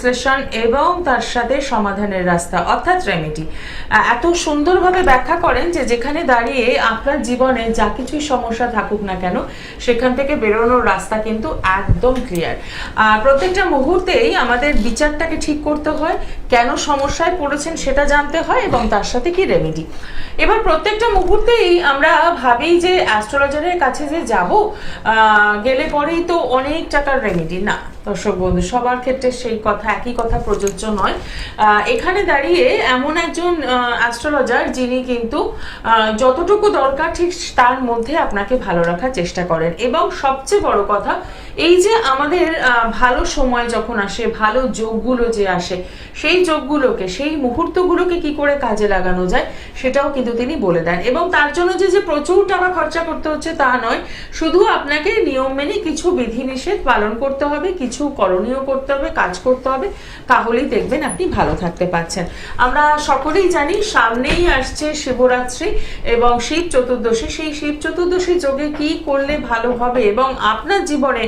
বিশ্লেষণ এবং তার সাথে সমাধানের রাস্তা অর্থাৎ রেমেডি এত সুন্দরভাবে ব্যাখ্যা করেন যে যেখানে দাঁড়িয়ে আপনার জীবনে যা কিছুই সমস্যা থাকুক না কেন সেখান থেকে বেরোনোর রাস্তা কিন্তু একদম ক্লিয়ার। প্রত্যেকটা মুহূর্তেই আমাদের বিচারটাকে ঠিক করতে হয়, কেন সমস্যায় পড়েছেন সেটা জানতে হয় এবং তার সাথে কি রেমেডি। এবার প্রত্যেকটা মুহূর্তেই আমরা ভাবি যে অ্যাস্ট্রোলজারের কাছে যে যাব গেলে পরেই তো অনেক টাকার রেমেডি। না দর্শক বন্ধু, সবার ক্ষেত্রে সেই কথা একই কথা প্রযোজ্য নয়। এখানে দাঁড়িয়ে এমন একজন অ্যাস্ট্রোলজার যিনি কিন্তু যতটুকু দরকার ঠিক তার মধ্যে আপনাকে ভালো রাখার চেষ্টা করেন। এবং সবচেয়ে বড় কথা, এই যে আমাদের ভালো সময় যখন আসে, ভালো যোগগুলো যে আসে, সেই যোগগুলোকে, সেই মুহূর্তগুলোকে কি করে কাজে লাগানো যায় সেটাও কিন্তু তিনি বলে দেন। এবং তার জন্য যে প্রচুর টাকা খরচা করতে হচ্ছে তা নয়, শুধু আপনাকে নিয়ম মেনে কিছু বিধিনিষেধ পালন করতে হবে, কিছু করণীয় করতে হবে, কাজ করতে হবে, তাহলেই দেখবেন আপনি ভালো থাকতে পারছেন। আমরা সকলেই জানি সামনেই আসছে শিবরাত্রি এবং শিব চতুর্দশী। সেই শিব চতুর্দশী যোগে কি করলে ভালো হবে এবং আপনার জীবনে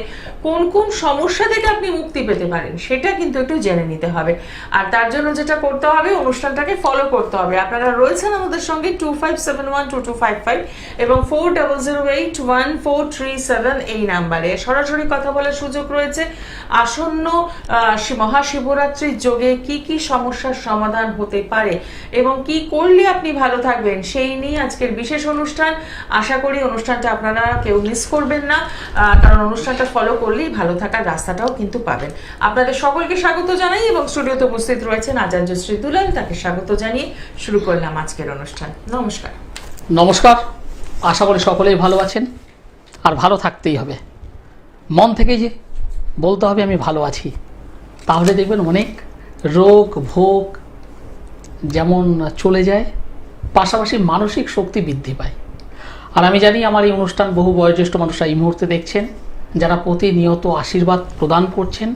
কোন কোন সমস্যা থেকে আপনি মুক্তি পেতে পারেন সেটা কিন্তু একটু জেনে নিতে হবে। আর তার জন্য যেটা করতে হবে, অনুষ্ঠানটাকে ফলো করতে হবে। আপনারা রয়েছেন আমাদের সঙ্গে 25712255 এবং 40081437 এই নাম্বারে সরাসরি কথা বলার সুযোগ রয়েছে। আসন্ন মহাশিবরাত্রির যোগে কি কি সমস্যার সমাধান হতে পারে এবং কি করলে আপনি ভালো থাকবেন সেই নিয়ে আজকের বিশেষ অনুষ্ঠান। আশা করি অনুষ্ঠানটা আপনারা কেউ মিস করবেন না, কারণ অনুষ্ঠানটা ফলো করলেই ভালো থাকার রাস্তাটাও কিন্তু পাবেন। আপনাদের সকলকে স্বাগত জানাই এবং স্টুডিওতে উপস্থিত রয়েছেন আচার্যশ্রী দুলাল, তাকে স্বাগত জানিয়ে শুরু করলাম আজকের অনুষ্ঠান। নমস্কার। নমস্কার, আশা করি সকলেই ভালো আছেন আর ভালো থাকতেই হবে। মন থেকে যে বলতে হবে আমি ভালো আছি, তাহলে দেখবেন অনেক রোগ ভোগ যেমন চলে যায়, পাশাপাশি মানসিক শক্তি বৃদ্ধি পায়। আর আমি জানি আমার এই অনুষ্ঠান বহু বয়োজ্যেষ্ঠ মানুষরা এই মুহূর্তে দেখছেন, যারা প্রতিনিয়ত আশীর্বাদ প্রদান করছেন,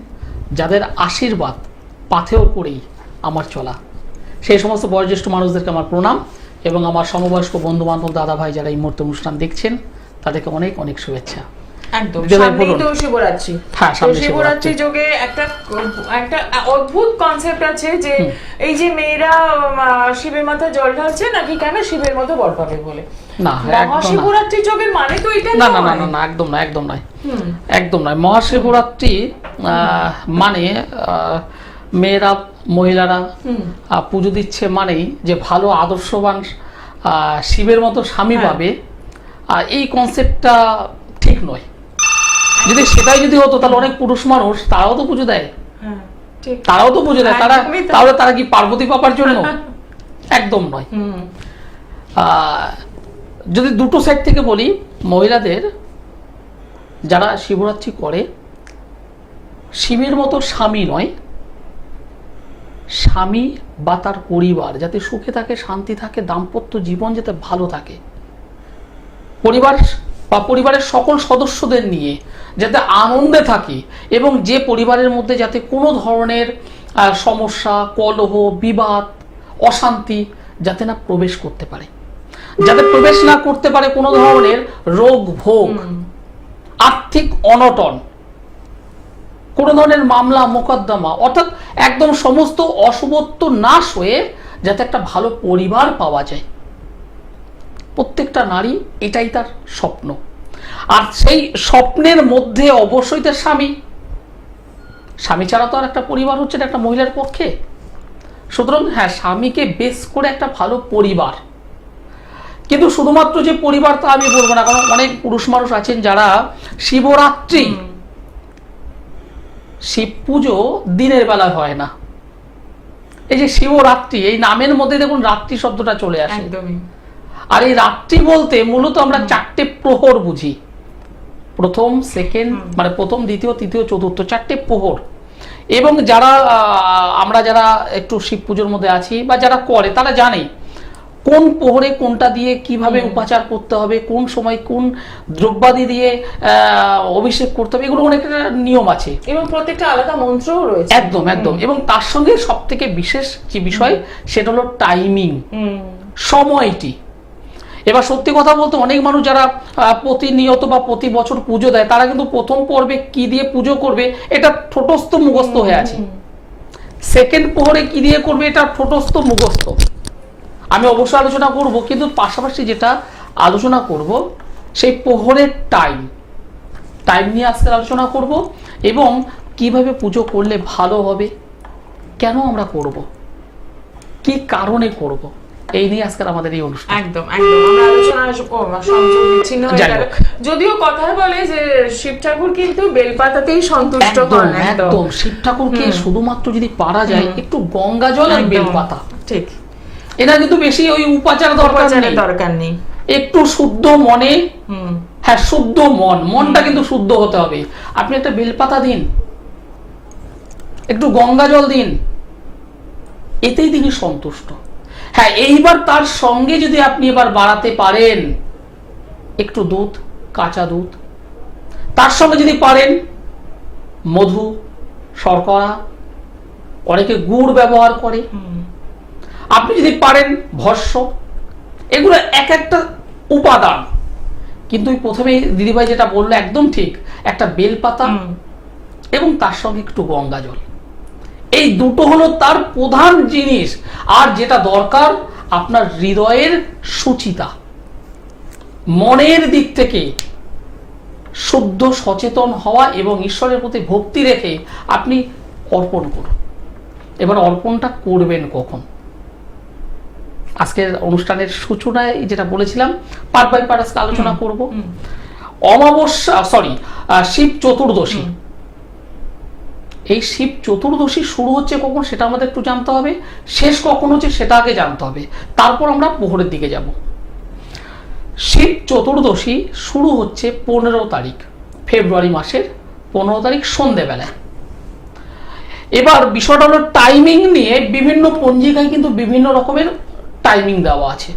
যাদের আশীর্বাদ পাথেয় করেই আমার চলা, সেই সমস্ত বয়োজ্যেষ্ঠ মানুষদেরকে আমার প্রণাম এবং আমার সমবয়স্ক বন্ধুবান্ধব দাদা ভাই যারা এই মুহূর্তে অনুষ্ঠান দেখছেন তাদেরকে অনেক অনেক শুভেচ্ছা। একদম সামনেই তো শিবরাত্রি। শিবরাত্রি যোগে একটা অদ্ভুত কনসেপ্ট আছে যে এই যে মেয়েরা শিবের মাথায় জল ঢালছে নাকি কেন শিবের মতো বর পাবে বলে। না, মহাশিবরাত্রি যোগের মানে তো এটা না না না না, একদম না, একদম নয়, একদম নয়। মহাশিবরাত্রি মানে মেয়েরা মহিলারা পুজো দিচ্ছে মানেই যে ভালো আদর্শবান শিবের মতো স্বামী পাবে, এই কনসেপ্টটা ঠিক নয়। যদি সেটাই যদি হতো তাহলে অনেক পুরুষ মানুষ তারাও তো পুজো দেয়, তারাও তো পুজো দেয়, তাহলে তারা কি পার্বতী পাবার জন্য? একদম নয়। যদি দুটো সাইড থেকে বলি, মহিলাদের যারা শিবরাত্রি করে শিবের মতো স্বামী নয়, স্বামী বা তার পরিবার যাতে সুখে থাকে, শান্তি থাকে, দাম্পত্য জীবন যাতে ভালো থাকে, পরিবার বা পরিবারের সকল সদস্যদের নিয়ে যাতে আনন্দে থাকে এবং যে পরিবারের মধ্যে যাতে কোনো ধরনের সমস্যা, কলহ, বিবাদ, অশান্তি যাতে না প্রবেশ করতে পারে, যাতে প্রবেশ না করতে পারে কোনো ধরনের রোগ ভোগ, আর্থিক অনটন, কোনো ধরনের মামলা মোকদ্দমা, অর্থাৎ একদম সমস্ত অশুভত্ব নাশ হয়ে যাতে একটা ভালো পরিবার পাওয়া যায়। প্রত্যেকটা নারী এটাই তার স্বপ্ন। আর সেই স্বপ্নের মধ্যে অবশ্যই তার স্বামী ছাড়া তো আর একটা পরিবার হচ্ছে না একটা মহিলার পক্ষে। সুতরাং হ্যাঁ, স্বামীকে বেস করে একটা ভালো পরিবার, কিন্তু শুধুমাত্র যে পরিবার তা আমি বলবো না, কারণ অনেক পুরুষ মানুষ আছেন যারা শিবরাত্রি, শিব পুজো দিনের বেলা হয় না। এই যে শিবরাত্রি, এই নামের মধ্যে দেখুন রাত্রি শব্দটা চলে আসে। আর এই রাত্রি বলতে মূলত আমরা চারটে প্রহর বুঝি, প্রথম সেকেন্ড মানে প্রথম দ্বিতীয় তৃতীয় চতুর্থ, চারটে প্রহর। এবং আমরা যারা একটু শিব পুজোর মধ্যে আছি বা যারা করে তারা জানে কোন প্রহরে কোনটা দিয়ে কিভাবে উপাচার করতে হবে, কোন সময় কোন দ্রব্যাদি দিয়ে অভিষেক করতে হবে, এগুলো অনেক নিয়ম আছে এবং প্রত্যেকটা আলাদা মন্ত্রও রয়েছে। একদম একদম। এবং তার সঙ্গে সব থেকে বিশেষ যে বিষয় সেটা হলো টাইমিং, সময়টি। এবার সত্যি কথা বলতে অনেক মানুষ যারা প্রতিনিয়ত বা প্রতি বছর পুজো দেয় তারা কিন্তু প্রথম পর্বে কি দিয়ে পুজো করবে এটা ঠোঁটস্থ মুখস্থ হয়ে আছে। সেকেন্ড প্রহরে কি দিয়ে করবে এটা ঠোঁটস্থ মুখস্থ আমি অবশ্যই আলোচনা করব, কিন্তু পাশাপাশি যেটা আলোচনা করব সেই প্রহরের টাইম নিয়ে আজকে আলোচনা করব, এবং কিভাবে পুজো করলে ভালো হবে, কেন আমরা করব, কি কারণে করব, এই নিয়ে আজকে আমাদের এই অনুষ্ঠান। একদম একদম আমরা আলোচনা সংযোগ বিচ্ছিন্ন হয়ে গেল। যদিও কথা বলে যে শিব ঠাকুর কিন্তু বেলপাতাতেই সন্তুষ্ট হন। একদম শিব ঠাকুরকে শুধুমাত্র যদি পারা যায় একটু গঙ্গা জল আর বেলপাতা, ঠিক, এটা কিন্তু বেশি ওই উপাচার দরকার নেই, একটু শুদ্ধ মনে, হ্যাঁ শুদ্ধ মনটা কিন্তু শুদ্ধ হতে হবে। আপনি একটা বেলপাতা দিন, একটু গঙ্গা জল দিন, এতেই তিনি সন্তুষ্ট। হ্যাঁ, এইবার তার সঙ্গে যদি আপনি এবার বাড়াতে পারেন একটু দুধ, কাঁচা দুধ, তার সঙ্গে যদি পারেন মধু, শর্করা, অনেকে গুড় ব্যবহার করে, আপনি যদি পারেন ভস্য, এগুলো এক একটা উপাদান। কিন্তু প্রথমে দিদিভাই যেটা বললো একদম ঠিক, একটা বেলপাতা এবং তার সঙ্গে একটু গঙ্গা জল, এই দুটো হলো তার প্রধান জিনিস। আর যেটা দরকার আপনার হৃদয়ের সুচিতা, মনের দিক থেকে শুদ্ধ সচেতন হওয়া এবং ঈশ্বরের প্রতি ভক্তি রেখে আপনি অর্পণ করুন। এবার অর্পণটা করবেন কখন? আজকের অনুষ্ঠানের সূচনায় যেটা বলেছিলাম পার্ট বাই পার্ট আজকে আলোচনা করব। অমাবস্যা শিব চতুর্দশী, এই শিব চতুর্দশী শুরু হচ্ছে কখন সেটা আমাদের একটু জানতে হবে, শেষ কখন হচ্ছে সেটা আগে জানতে হবে, তারপর আমরা প্রহরের দিকে যাব। শিব চতুর্দশী শুরু হচ্ছে 15 তারিখ, ফেব্রুয়ারি মাসের 15 তারিখ সন্ধ্যেবেলায়। এবার বিষয়টা হলো টাইমিং নিয়ে বিভিন্ন পঞ্জিকায় কিন্তু বিভিন্ন রকমের টাইমিং দেওয়া আছে।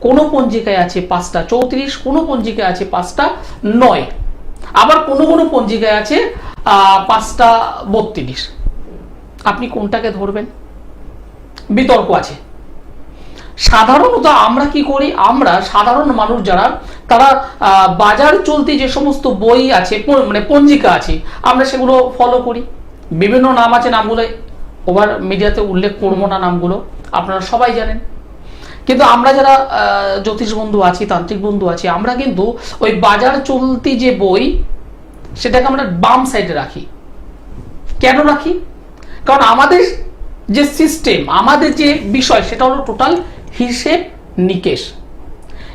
কোনো পঞ্জিকায় আছে 5:34, কোনো পঞ্জিকায় আছে 5:09, আবার কোনো পঞ্জিকায় আছে 5:32। আপনি কোনটাকে ধরবেন বিতর্ক আছে। সাধারণত আমরা কি করি, আমরা সাধারণ মানুষ যারা, তারা বাজার চলতি যে সমস্ত বই আছে মানে পঞ্জিকা আছে আমরা সেগুলো ফলো করি। বিভিন্ন নাম আছে, নামগুলো ওভার মিডিয়াতে উল্লেখ করবো না, নামগুলো আপনারা সবাই জানেন। কিন্তু আমরা যারা জ্যোতিষ বন্ধু আছি, তান্ত্রিক বন্ধু আছি, আমরা কিন্তু ওই বাজার চলতি যে বই সেটাকে আমরা বাম সাইডে রাখি। কেন রাখি? কারণ আমাদের যে সিস্টেম, আমাদের যে বিষয় সেটা হলো টোটাল হিসেব নিকেশ,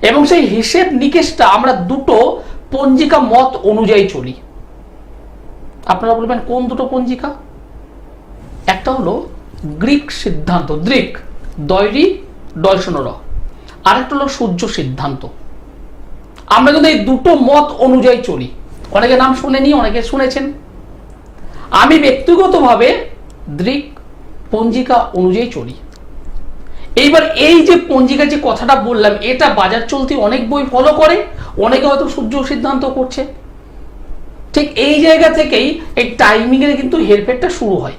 এবং সেই হিসেব নিকেশটা আমরা দুটো পঞ্জিকা মত অনুযায়ী চলি। আপনারা বলবেন কোন দুটো পঞ্জিকা? একটা হলো গ্রিক সিদ্ধান্ত, দৃক দয়রি ডয়সনর, আরেকটা হলো সূর্য সিদ্ধান্ত। আমরা কিন্তু এই দুটো মত অনুযায়ী চলি। অনেকে নাম শুনেনি, অনেকে শুনেছেন। আমি ব্যক্তিগতভাবে দৃক পঞ্জিকা অনুযায়ী চলি। এইবার এই যে পঞ্জিকা যে কথাটা বললাম, এটা বাজার চলতি অনেক বই ফলো করে, অনেকে হয়তো সূর্য সিদ্ধান্ত করছে। ঠিক এই জায়গা থেকেই এই টাইমিং এর কিন্তু হেরফেরটা শুরু হয়।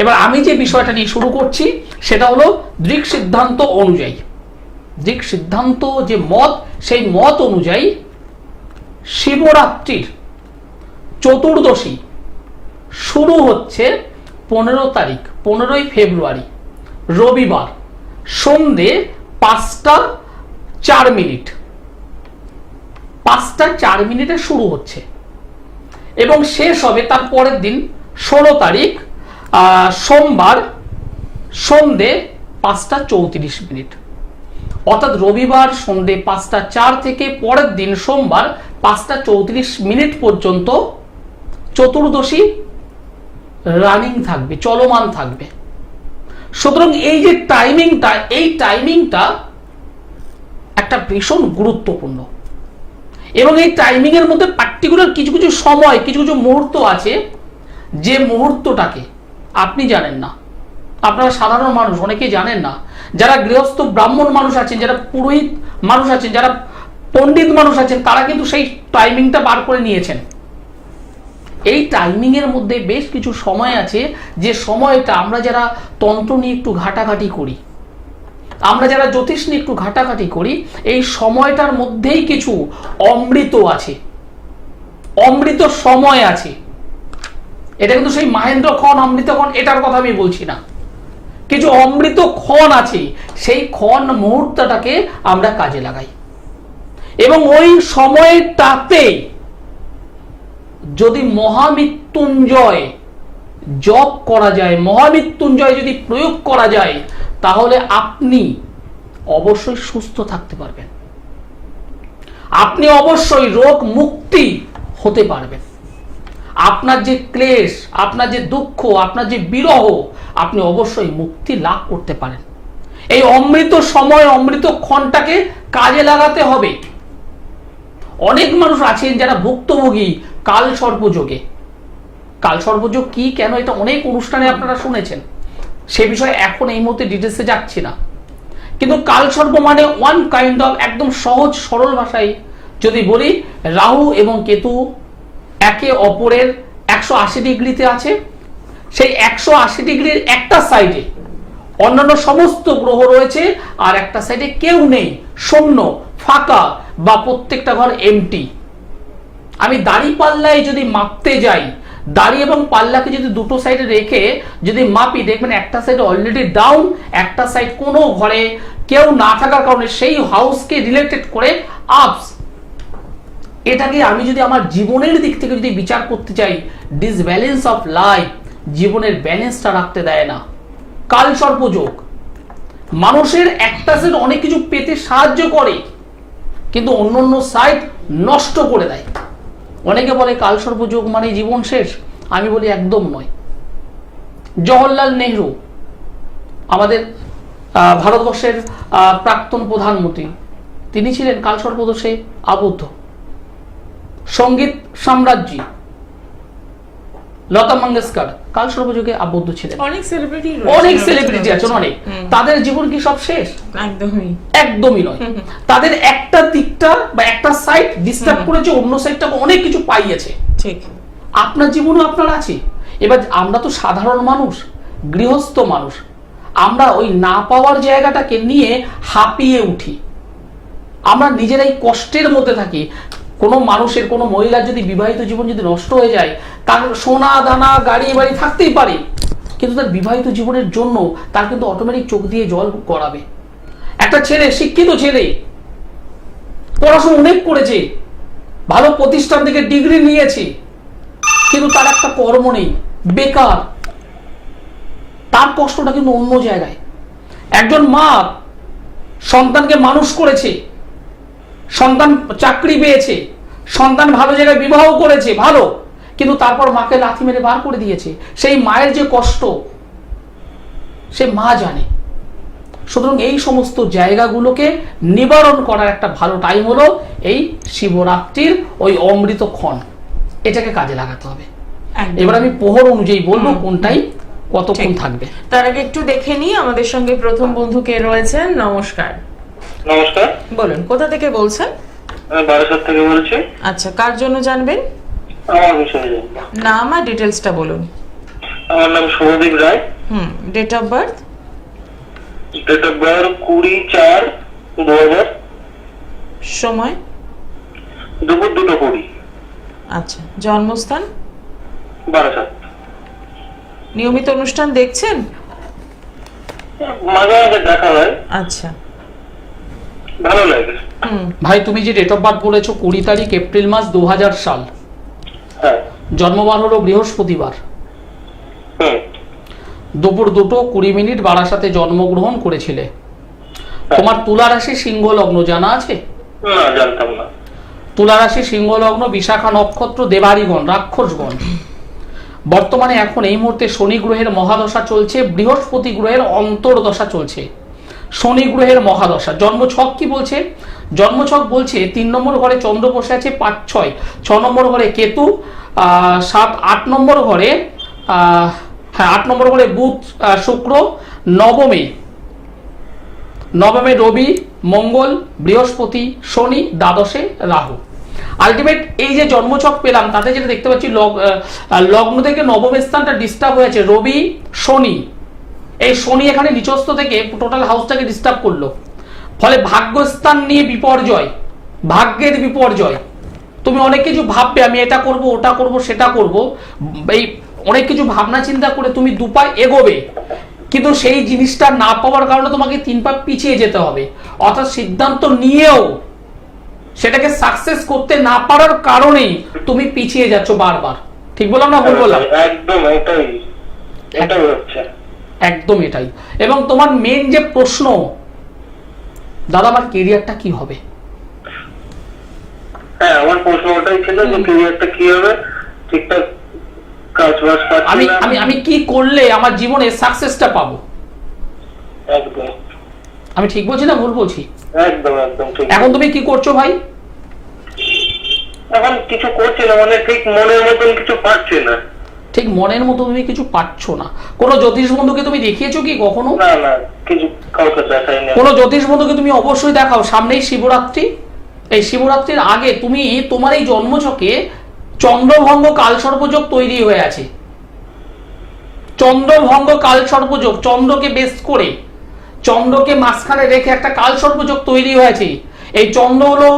এবার আমি যে বিষয়টা নিয়ে শুরু করছি সেটা হলো দৃক সিদ্ধান্ত অনুযায়ী। দৃক সিদ্ধান্ত যে মত, সেই মত অনুযায়ী শিবরাত্রির চতুর্দশী শুরু হচ্ছে 15 তারিখ, 15ই ফেব্রুয়ারি রবিবার সন্ধে 5:04। 5:04 শুরু হচ্ছে এবং শেষ হবে তার পরের দিন 16 তারিখ সোমবার সন্ধে 5:34। অর্থাৎ রবিবার সন্ধে 5:04 থেকে পরের দিন সোমবার 5:34 পর্যন্ত চতুর্দশী রানিং থাকবে, চলমান থাকবে। সুতরাং এই যে টাইমিংটা, এই টাইমিংটা একটা ভীষণ গুরুত্বপূর্ণ, এবং এই টাইমিং এর মধ্যে পার্টিকুলার কিছু কিছু সময়, কিছু কিছু মুহূর্ত আছে যে মুহূর্তটাকে আপনি জানেন না, আপনারা সাধারণ মানুষ অনেকেই জানেন না। যারা গৃহস্থ ব্রাহ্মণ মানুষ আছেন, যারা পুরোহিত মানুষ আছেন, যারা পণ্ডিত মানুষ আছেন, তারা কিন্তু সেই টাইমিংটা বার করে নিয়েছেন। এই টাইমিং এর মধ্যে বেশ কিছু সময় আছে, যে সময়টা আমরা যারা তন্ত্র নিয়ে একটু ঘাটাঘাটি করি, আমরা যারা জ্যোতিষ নিয়ে একটু ঘাটাঘাটি করি, এই সময়টার মধ্যেই কিছু অমৃত আছে, অমৃত সময় আছে। এটা কিন্তু সেই মাহেন্দ্র খন অমৃত খন এটার কথা আমি বলছি না, কিছু অমৃত ক্ষণ আছে, সেই ক্ষণ মুহূর্তটাকে আমরা কাজে লাগাই এবং ওই সময়টাতে যদি মহামৃত্যুঞ্জয় জপ করা যায়, মহামৃত্যুঞ্জয় যদি প্রয়োগ করা যায়, তাহলে আপনি অবশ্যই সুস্থ থাকতে পারবেন, আপনি অবশ্যই রোগ মুক্তি হতে পারবেন। আপনার যে ক্লেশ, আপনার যে দুঃখ, আপনার যে বিরহ, আপনি অবশ্যই মুক্তি লাভ করতে পারেন। এই অমৃত সময়, অমৃত ক্ষণটাকে কাজে লাগাতে হবে। অনেক মানুষ আছেন যারা ভুক্তভোগী কাল সর্পযোগে। কাল সর্পযোগ কি, কেন, এটা অনেক অনুষ্ঠানে আপনারা শুনেছেন, সে বিষয়ে এখন এই মুহূর্তে ডিটেলসে যাচ্ছি না। কিন্তু কাল সর্প মানে ওয়ান কাইন্ড অফ, একদম সহজ সরল ভাষায় যদি বলি, রাহু এবং কেতু একে অপরের 180 ডিগ্রিতে আছে। সেই 180 ডিগ্রির একটা সাইডে অন্যান্য সমস্ত গ্রহ রয়েছে, আর একটা সাইডে কেউ নেই, শূন্য, ফাঁকা, বা প্রত্যেকটা ঘর এমটি। আমি দাড়ি পাল্লায় যদি মাপতে যাই, দাড়ি এবং পাল্লাকে যদি দুটো সাইডে রেখে যদি মাপি, দেখবেন একটা সাইড অলরেডি ডাউন, একটা সাইড কোনো ঘরে কেউ না থাকার কারণে সেই হাউসকে রিলেটেড করে আপস। এটাকে আমি যদি আমার জীবনের দিক থেকে যদি বিচার করতে চাই, ডিসব্যালেন্স অফ লাইফ, জীবনের ব্যালেন্সটা রাখতে দেয় না। কাল সর্পযোগ মানুষের একটা সাইড অনেক কিছু পেতে সাহায্য করে, কিন্তু অন্য অন্য সাইড নষ্ট করে দেয়। অনেকে বলে কাল সর্পযোগ মানে জীবন শেষ, আমি বলি একদম নয়। জওহরলাল নেহরু, আমাদের ভারতবর্ষের প্রাক্তন প্রধানমন্ত্রী, তিনি ছিলেন কাল সর্পদোষে আবদ্ধ। সঙ্গীত সাম্রাজ্যী লতা মঙ্গেশকর কাল সর্পযোগে আবদ্ধ ছিলেন। অনেক সেলিব্রিটি আছেন, অনেক। তাদের জীবন কি সব শেষ? একদমই নয়। তাদের একটা দিকটা বা একটা সাইড ডিস্টার্ব করেছে, অন্য সাইডটা অনেক কিছু পাইয়েছে। ঠিক আপনার জীবনও আপনার আছে। এবার আমরা তো সাধারণ মানুষ, গৃহস্থ মানুষ, আমরা ওই না পাওয়ার জায়গাটাকে নিয়ে হাঁপিয়ে উঠি, আমরা নিজেরাই কষ্টের মধ্যে থাকি। কোনো মানুষের, কোনো মহিলার যদি বিবাহিত জীবন যদি নষ্ট হয়ে যায়, তার সোনা দানা গাড়ি বাড়ি থাকতেই পারে, কিন্তু তার বিবাহিত জীবনের জন্য তার কিন্তু অটোমেটিক চোখ দিয়ে জল গড়াবে। একটা ছেলে, শিক্ষিত ছেলে, পড়াশোনা অনেক করেছে, ভালো প্রতিষ্ঠান থেকে ডিগ্রি নিয়েছে, কিন্তু তার একটা কর্ম নেই, বেকার, তার কষ্টটা কিন্তু অন্য জায়গায়। একজন মা সন্তানকে মানুষ করেছে, সন্তান চাকরি পেয়েছে, সন্তান ভালো জায়গায় বিবাহ করেছে, ভালো, কিন্তু তারপর মাকে লাথি মেরে বার করে দিয়েছে। সেই মায়ের যে কষ্ট সে মা জানে। সুতরাং এই সমস্ত জায়গাগুলোকে নিবারণ করার একটা ভালো টাইম হলো এই শিবরাত্রির ওই অমৃত ক্ষণ, এটাকে কাজে লাগাতে হবে। এবার আমি প্রহর অনুযায়ী বলবো কোন টাইম কতক্ষণ থাকবে। তার আগে একটু দেখে নিই আমাদের সঙ্গে প্রথম বন্ধু কে রয়েছেন। নমস্কার। নমস্কার, বলুন কোথা থেকে বলছেন? আমি বারাসাত থেকে বলছি। আচ্ছা, কার জন্য জানবেন? আমার বিষয়ে জানবো। নাম আর ডিটেলসটা বলুন। আমার নাম Subhadip Roy. Date of birth? Date of birth 20/4/2000। সময়? দুপুর 2:20। আচ্ছা, জন্মস্থান? বারাসাত। নিয়মিত অনুষ্ঠান দেখছেন? মাঝে মাঝে দেখা হয়। আচ্ছা, ভালো লাগে। ভাই তুমি যে ডেট অফ বার্থ বলেছো 20 তারিখ এপ্রিল মাস 2000 সাল, হ্যাঁ। জন্মবার হলো বৃহস্পতিবার, দুপুর 2:20 বারাসাতে জন্মগ্রহণ করেছিলে। তোমার তুলা রাশি সিংহ লগ্ন জানা আছে? না, জানতাম না। তুলা রাশি সিংহ লগ্ন, বিশাখা নক্ষত্র, দেবারিগণ, রাক্ষসগণ। বর্তমানে এখন এই মুহূর্তে শনি গ্রহের মহাদশা চলছে, বৃহস্পতি গ্রহের অন্তর্দশা চলছে, শনি গ্রহের মহাদশা। জন্মছক কি বলছে? জন্মছক বলছে 3 নম্বর ঘরে চন্দ্র বসে আছে 5-6, 6 নম্বর ঘরে কেতু, 7-8 নম্বর ঘরে 8 নম্বর ঘরে বুধ শুক্র, নবমে রবি মঙ্গল বৃহস্পতি শনি, দ্বাদশে রাহু। আলটিমেট এই যে জন্মছক পেলাম তাতে যেটা দেখতে পাচ্ছি লগ্ন থেকে নবম স্থানটা ডিস্টার্ব হয়েছে, রবি শনি। এই শনি এখানে নিচস্থ থেকে টোটাল হাউসটাকে ডিস্টার্ব করলো, ফলে ভাগ্যস্থান নিয়ে বিপর্যয়, ভাগ্যের বিপর্যয়। তুমি অনেক কিছু ভাববে, আমি এটা করব, ওটা করব, সেটা করব। এই অনেক কিছু ভাবনা চিন্তা করে তুমি 2 পা এগোবে, কিন্তু সেই জিনিসটা না পাওয়ার কারণে তোমাকে 3 পা পিছিয়ে যেতে হবে। অর্থাৎ সিদ্ধান্ত নিয়েও সেটাকে সাকসেস করতে না পারার কারণেই তুমি পিছিয়ে যাচ্ছ বারবার। ঠিক বললাম না ভুল বললাম? একদম এটাই হচ্ছে, একদম এটাই। এবং তোমার মেন যে প্রশ্ন, দাদা আমার কেরিয়ারটা কি হবে? হ্যাঁ, আমার প্রশ্ন ওটাই ছিল যে ক্যারিয়ারটা কি হবে, ঠিকঠাক কাজ বাজ পাচ্ছি আমি না। আমি আমি কি করলে আমার জীবনে সাকসেসটা পাবো? একদম আমি ঠিক বলছি না ভুল বলছি? একদম ঠিক। এখন তুমি কি করছো ভাই? এখন কিছু করছি না, মানে ঠিক মনের মতন কিছু পাচ্ছি না। ঠিক মনের মতো তুমি কিছু পাচ্ছ না। কোনো জ্যোতিষ বন্ধুকে তুমি দেখিয়েছো কি কখনো? না, কিছু কাউকে দেখাইনি। কোনো জ্যোতিষ বন্ধুকে তুমি অবশ্যই দেখাও। সামনেই শিবরাত্রি, এই শিবরাত্রির আগে তুমি তোমার এই জন্মছকে চন্দ্রভঙ্গ কালসর্পযোগ তৈরি হয়ে আছে। চন্দ্রভঙ্গ কালসর্পযোগ, চন্দ্রকে বেস করে, চন্দ্রকে মাঝখানে রেখে একটা কালসর্পযোগ তৈরি হয়েছে। এই চন্দ্র হলো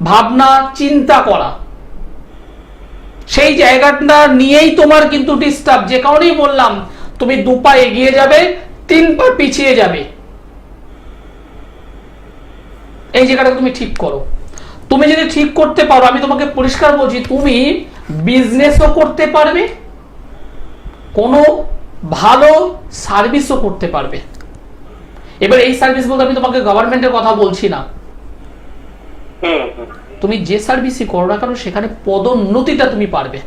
ভাবনা চিন্তা করা, সেই জায়গাটা নিয়েই তোমার কিন্তু ডিস্টার্ব। যে কারণেই বললাম তুমি 2 পা এগিয়ে যাবে, 3 পা পিছিয়ে যাবে। এই জায়গাটা তুমি ঠিক করো। তুমি যদি ঠিক করতে পারো, আমি তোমাকে পরিষ্কার বলছি, তুমি বিজনেসও করতে পারবে, কোনো ভালো সার্ভিসও করতে পারবে। এবার এই সার্ভিস বলতে আমি তোমাকে গভর্নমেন্টের কথা বলছি না। তুমি যে সার্ভিসই করো না কেন সেখানে পদোন্নতিটা তুমি পারবে।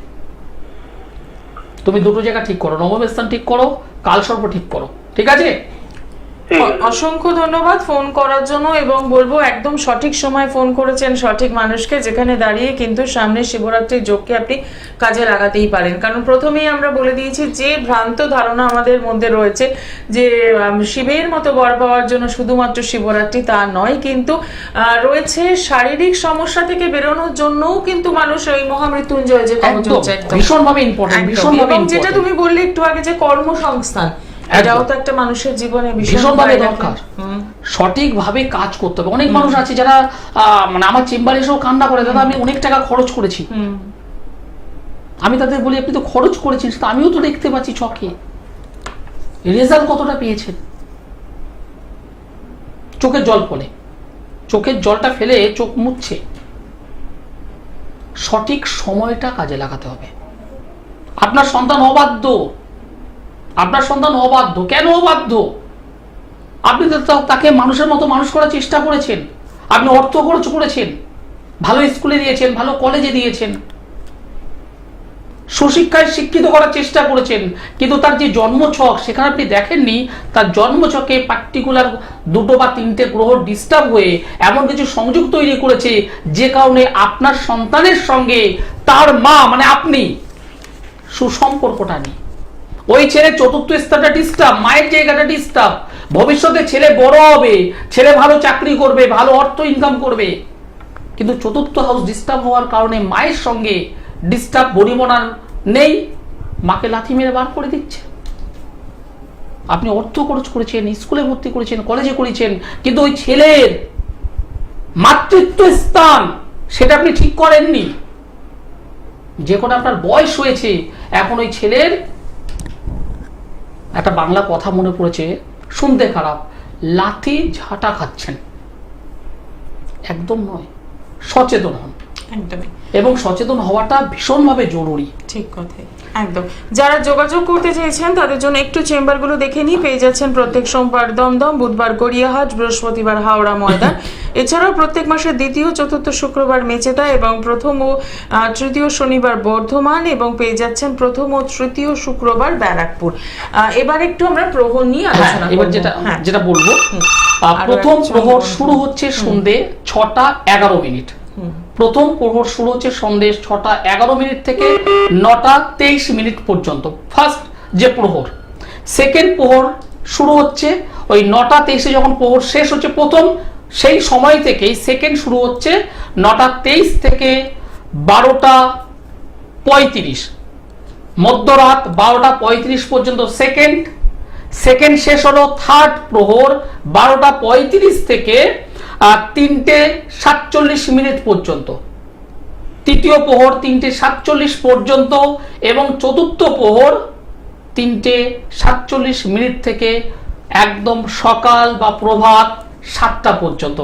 তুমি দুটো জায়গা ঠিক করো, নবম স্থান ঠিক করো, কালসর্প ঠিক করো। ঠিক আছে? অসংখ্য ধন্যবাদ ফোন করার জন্য, এবং বলবো একদম সঠিক সময় ফোন করেছেন সঠিক মানুষকে, যেখানে দাঁড়িয়ে কিন্তু সামনে শিবরাত্রির যোগকে আপনি কাজে লাগাতেই পারেন। কারণ প্রথমেই আমরা বলে দিয়েছি যে ভ্রান্ত ধারণা আমাদের মধ্যে রয়েছে যে শিবের মতো বর পাওয়ার জন্য শুধুমাত্র শিবরাত্রি, তা নয়, কিন্তু রয়েছে শারীরিক সমস্যা থেকে বেরোনোর জন্যও কিন্তু মানুষ ওই মহামৃত্যুঞ্জয় যে কবচ হচ্ছে ভীষণভাবে ইম্পর্টেন্ট, ভীষণভাবে এবং যেটা তুমি বললে একটু আগে যে কর্মসংস্থান, এটাও তো একটা মানুষের জীবনে ভীষণভাবে দরকার। সঠিকভাবে কাজ করতে হবে। অনেক মানুষ আছে যারা মানে আমার চেম্বারে এসেও কান্না করে, দাদা আমি অনেক টাকা খরচ করেছি। আমি তাদের বলি আপনি তো খরচ করেছেন, আমিও তো দেখতে পাচ্ছি চোখে, রেজাল্ট কতটা পেয়েছেন। চোখের জল ফেলে, চোখের জলটা ফেলে চোখ মুছছে। সঠিক সময়টা কাজে লাগাতে হবে। আপনার সন্তান অবাধ্য, আপনার সন্তান অবাধ্য। কেন অবাধ্য? আপনি তো তাকে মানুষের মতো মানুষ করার চেষ্টা করেছেন, আপনি অর্থ খরচ করেছেন, ভালো স্কুলে দিয়েছেন, ভালো কলেজে দিয়েছেন, সুশিক্ষায় শিক্ষিত করার চেষ্টা করেছেন, কিন্তু তার যে জন্মছক সেখানে আপনি দেখেননি তার জন্মছকে পার্টিকুলার 2 বা 3টে গ্রহ ডিস্টার্ব হয়ে এমন কিছু সংযোগ তৈরি করেছে যে কারণে আপনার সন্তানের সঙ্গে তার মা মানে আপনি সুসম্পর্কটা নেই। ওই ছেলে 4র্থ স্থানটা ডিস্টার্ব, মায়ের জায়গাটা ডিস্টার্ব। ভবিষ্যতে ছেলে বড় হবে, ছেলে ভালো চাকরি করবে, ভালো অর্থ ইনকাম করবে, কিন্তু 4র্থ হাউস ডিস্টার্ব হওয়ার কারণে মায়ের সঙ্গে ডিস্টার্ব, বনিবনার নেই, মাকে লাথি মেরে বার করে দিচ্ছে। আপনি অর্থ খরচ করেছেন, স্কুলে ভর্তি করেছেন, কলেজে করেছেন, কিন্তু ওই ছেলের মাতৃত্ব স্থান সেটা আপনি ঠিক করেননি। যে কোনো আপনার বয়স হয়েছে, এখন ওই ছেলের একটা বাংলা কথা মনে পড়েছে, শুনতে খারাপ, লাথি ঝাঁটা খাচ্ছেন। একদম নয়, সচেতন হন। একদমই। এবং সচেতন হওয়াটা ভীষণভাবে জরুরি। ঠিক কথাই, একদম। যারা যোগাযোগ করতে চেয়েছেন তাদের জন্য একটু চেম্বারগুলো দেখে নিই। পেয়ে যাচ্ছেন প্রত্যেক সোমবার দমদম, বুধবার গড়িয়াহাট, বৃহস্পতিবার হাওড়া ময়দান। এছাড়াও প্রত্যেক মাসের দ্বিতীয়, চতুর্থ শুক্রবার মেচেদা এবং প্রথম ও তৃতীয় শনিবার বর্ধমান, এবং পেয়ে যাচ্ছেন প্রথম ও তৃতীয় শুক্রবার ব্যারাকপুর। এবার একটু আমরা প্রহর নিয়ে আলোচনা করব। এবার যেটা বলবো, প্রথম প্রহর শুরু হচ্ছে সন্ধ্যে 6টা 11 মিনিট। প্রথম প্রহর শুরু হচ্ছে সন্ধ্যে 6টা 11 মিনিট থেকে 9টা 23 মিনিট পর্যন্ত, ফার্স্ট যে প্রহর। সেকেন্ড প্রহর শুরু হচ্ছে ওই 9টা 23-এ, যখন প্রহর শেষ হচ্ছে প্রথম, সেই সময় থেকেই সেকেন্ড শুরু হচ্ছে 9টা 23 থেকে 12টা 35, মধ্যরাত 12টা 35 পর্যন্ত সেকেন্ড শেষ হলো। থার্ড প্রহর 12টা 35 থেকে 3টে 47 মিনিট পর্যন্ত, তৃতীয় প্রহর 3টে 47 পর্যন্ত, এবং চতুর্থ প্রহর 3:47 থেকে একদম সকাল বা প্রভাত 7টা পর্যন্ত,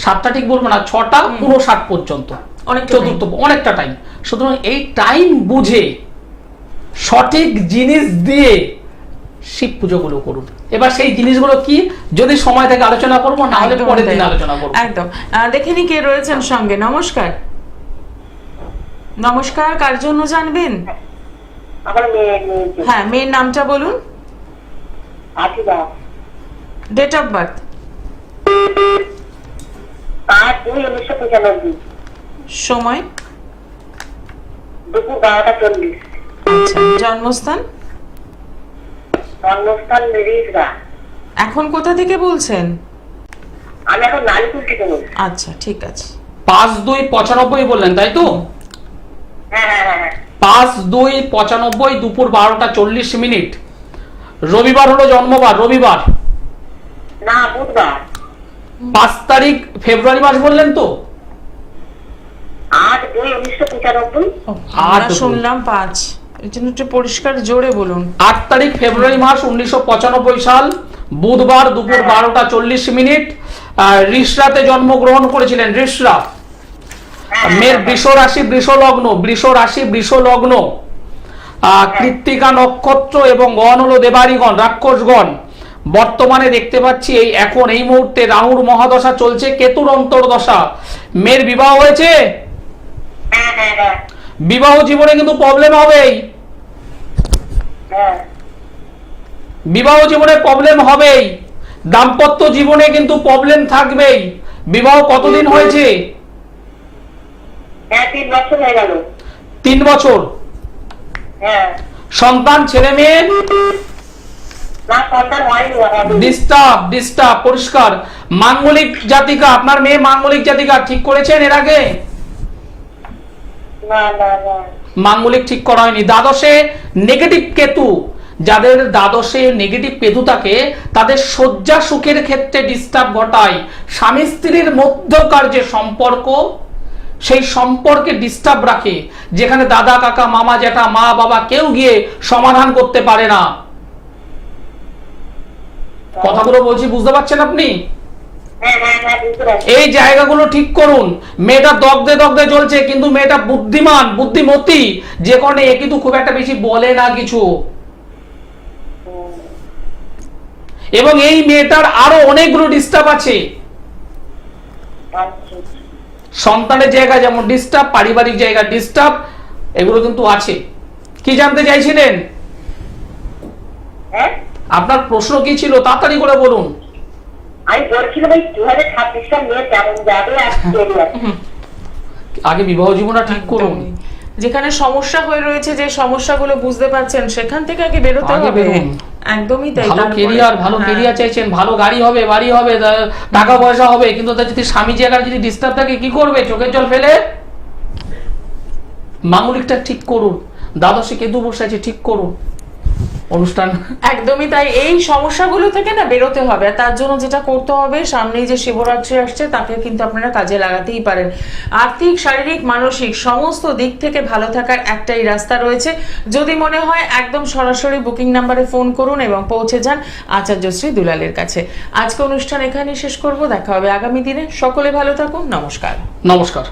7টা ঠিক বলবো না, 6টা 59 পর্যন্ত, অনেকটা চতুর্থ অনেকটা টাইম। সুতরাং এই টাইম বুঝে সঠিক জিনিস দিয়ে শিব পুজোগুলো করুন। এবার সেই জিনিসগুলো কি যদি সময় থেকে আলোচনা করবো, না হলে একদম পরের দিন তাই। আলোচনা করবো। একদম। দেখে নি কে রয়েছেন সঙ্গে। নমস্কার। নমস্কার, কার জন্য জানবেন? আমার মেয়ে হ্যাঁ, মেয়ের নামটা বলুন। Akiba date of birth. 5/2/1995, সময়। দুপুর 12:40। আচ্ছা, জন্মস্থান। জন্মস্থান রিজগা। এখন কোথা থেকে বলছেন? আমি এখন নালিপুর থেকে বলছি। আচ্ছা, ঠিক আছে। 5/2/95 বললেন, তাই তো? হ্যাঁ। 5/2/95 দুপুর 12:40। রবিবার হলো জন্মবার, রবিবার। না, বুধবার। 5 তারিখ ফেব্রুয়ারি মাস বললেন তো? 8/2/1995। আমরা শুনলাম 5, এর জন্য একটু পরিষ্কার জোরে বলুন। 8 তারিখ ফেব্রুয়ারি মাস 1995 সাল, বুধবার দুপুর 12:40। ঋষরাতে জন্মগ্রহণ করেছিলেন, ঋষরা। মেয়ের বৃষ রাশি বৃষ লগ্ন, বৃষ রাশি বৃষ লগ্ন। কৃত্তিকা নক্ষত্র এবং গণ হলো দেবারিগণ, রাক্ষসগণ। বর্তমানে দেখতে পাচ্ছি এখন এই মুহূর্তে রাহুর মহাদশা চলছে, কেতুর অন্তর্দশা। মেয়ের বিবাহ হয়েছে? হ্যাঁ। বিবাহ জীবনে কিন্তু প্রবলেম হবেই, হ্যাঁ। বিবাহ জীবনে প্রবলেম হবেই, দাম্পত্য জীবনে কিন্তু প্রবলেম থাকবেই। বিবাহ কতদিন হয়েছে? 3 বছর হয়ে গেল। 3 বছর। হ্যাঁ। সন্তান, ছেলে মেয়ে? না, সন্তান হয়নি। ডিস্টার্ব পরিষ্কার। মাঙ্গলিক জাতিকা, আপনার মেয়ে মাঙ্গলিক জাতিকা ঠিক করেছেন এর আগে? না। মাঙ্গলিক ঠিক করা হয়নি। দ্বাদশে নেগেটিভ কেতু, যাদের দ্বাদশে নেগেটিভ কেতু থাকে তাদের শয্যা সুখের ক্ষেত্রে ডিস্টার্ব ঘটায়। স্বামী স্ত্রীর মধ্যকার যে সম্পর্ক, সেই সম্পর্কে ডিস্টার্ব রাখে, যেখানে দাদা কাকা মামা জ্যাঠা মা বাবা কেউ গিয়ে সমাধান করতে পারে না। কথাগুলো বলছি, বুঝতে পারছেন আপনি? হ্যাঁ, বুঝতে পারছি। এই জায়গাগুলো ঠিক করুন। মেয়েটা দগ্ধে দগ্ধে জ্বলছে, কিন্তু মেয়েটা বুদ্ধিমান বুদ্ধিমতী, যে কারণে এ কিন্তু খুব একটা বেশি বলে না কিছু। এবং এই মেয়েটার আরো অনেকগুলো ডিস্টার্ব আছে। আচ্ছা। সন্তানের জায়গা যেমন ডিস্টার্ব, পারিবারিক জায়গা ডিস্টার্ব, এগুলো কিন্তু আছে। কি জানতে চাইছিলেন? হ্যাঁ, আপনার প্রশ্ন কি ছিল, তাড়াতাড়ি করে বলুন। আমি বলছিলাম এই 2026 সাল নিয়ে কেমন যাবে আর কি করবে। আগে বিবাহ জীবনটা ঠিক করুন। যেখানে সমস্যা হয়ে রয়েছে, যে সমস্যাগুলো বুঝতে পারছেন, সেখান থেকে আগে বেরোতে আগে হবে। বেরোন। একদমই তাই। ভালো তারপরে- কেরিয়ার, ভালো হ্যাঁ। কেরিয়ার চাইছেন, ভালো গাড়ি হবে, বাড়ি হবে, টাকা পয়সা হবে, কিন্তু তার যদি স্বামী জায়গার যদি ডিস্টার্ব থাকে, কি করবে? চোখের জল ফেলে। মাঙ্গলিকটা ঠিক করুন। দ্বাদশে কেতু বসে আছে, ঠিক করুন অনুষ্ঠান। একদমই তাই। এই সমস্যাগুলো থেকে না বেরোতে হবে। আর তার জন্য যেটা করতে হবে, সামনেই যে শিবরাত্রি আসছে, তাকে কিন্তু আপনারা কাজে লাগাতেই পারেন। আর্থিক, শারীরিক, মানসিক সমস্ত দিক থেকে ভালো থাকার একটাই রাস্তা রয়েছে। যদি মনে হয়, একদম সরাসরি বুকিং নাম্বারে ফোন করুন এবং পৌঁছে যান আচার্যশ্রী দুলালের কাছে। আজকে অনুষ্ঠান এখানেই শেষ করব। দেখা হবে আগামী দিনে। সকলে ভালো থাকুন। নমস্কার। নমস্কার।